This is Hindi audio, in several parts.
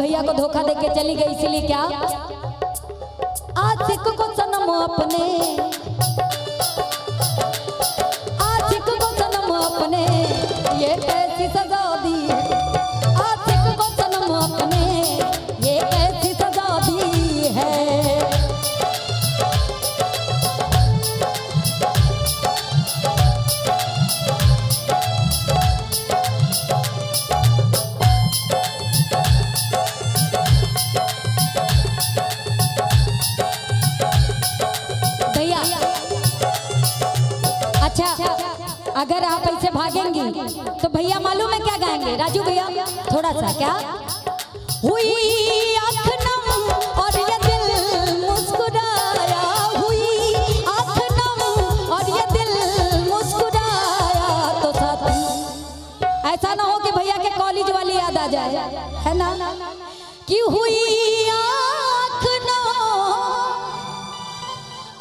भैया को धोखा देके चली गई, इसीलिए क्या आशिक को सनम अपने, आशिक को सनम अपने ये कैसी सजा दी है, आशिक को सनम अपने ये कैसी सजा दी है। अगर आप ऐसे भागेंगी तो भैया मालूम है क्या गाएंगे? राजू भैया थोड़ा सा क्या हुई आँख नम और ये दिल मुस्कुराया, हुई आँख नम और ये दिल मुस्कुराया, तो साथी ऐसा ना हो कि भैया के कॉलेज वाली याद आ जाए, है ना, कि हुई आँख नम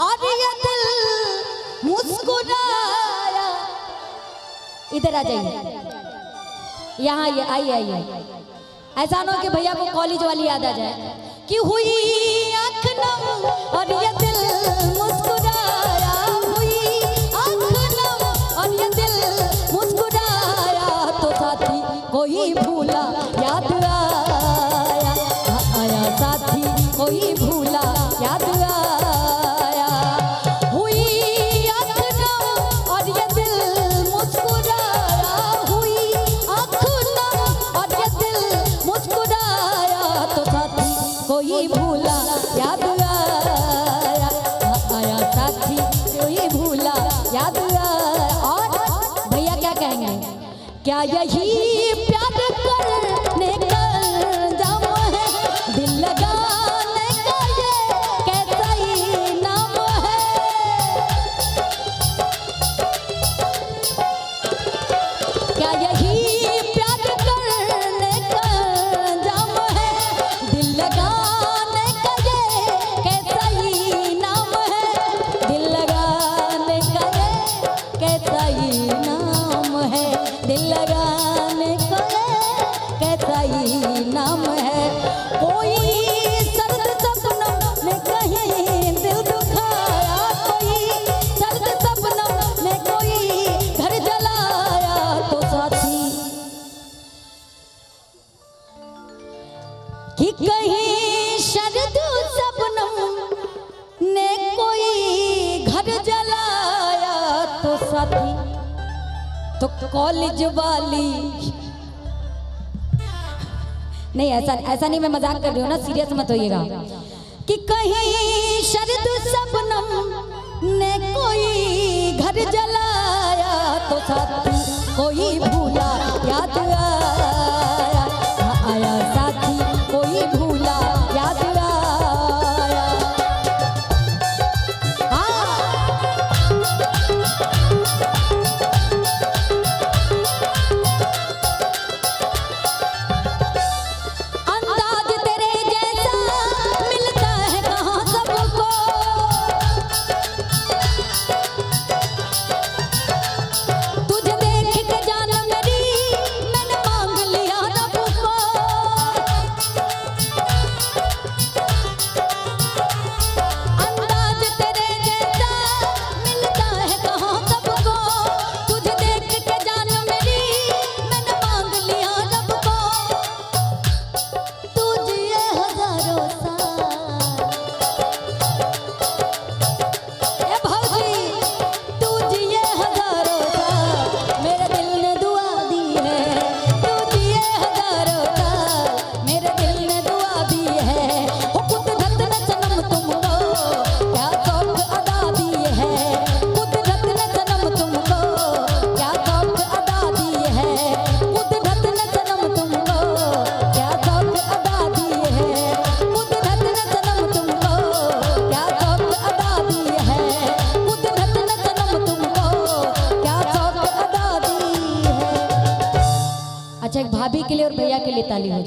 और ये दिल मुस्कुराया। इधर आ जाइए, यहाँ आइए आइए आइए, ऐसा ना हो कि भैया को कॉलेज वाली याद आ जाए, कि हुई आँख नम और ये दिल मुस्कुराया, हुई आँख नम और ये दिल मुस्कुराया, तो साथी कोई भूला याद आया, आया साथी कोई भूला याद आया, हुई आँख नम और ये दिल मुस्कुराया, हुई आँख नम और ये दिल मुस्कुराया, तो साथी कोई भूला याद आया, आया साथी कोई भूला याद आया। और भैया क्या कहेंगे? क्या यही प्यार करने का जाम है, दिल लगाने का ये कैसा ही नाम है, क्या यही प्यार करने का जाम है, दिल लगाने का ये कैसा ही नाम है, दिल लगाने का ये कैसा ही नाम है, दिल लगाने का ये कैसा ही नाम है। कोई सर्द सपनों ने कहीं दिल दुखाया, कोई सर्द सपनों ने कोई घर जलाया, तो साथी कि कहीं शरद सपनों ने कोई घर जलाया, तो साथी तो कॉलेज वाली नहीं, ऐसा नहीं, मैं मजाक कर रही हूँ ना, सीरियस मत होइएगा, कि कहीं शरद सपनम ने कोई घर जलाया, तो साथी कोई भूला याद आया, आया साथी कोई भूला याद आया। अच्छा, एक भाभी के लिए और भैया के लिए ताली हो जाए।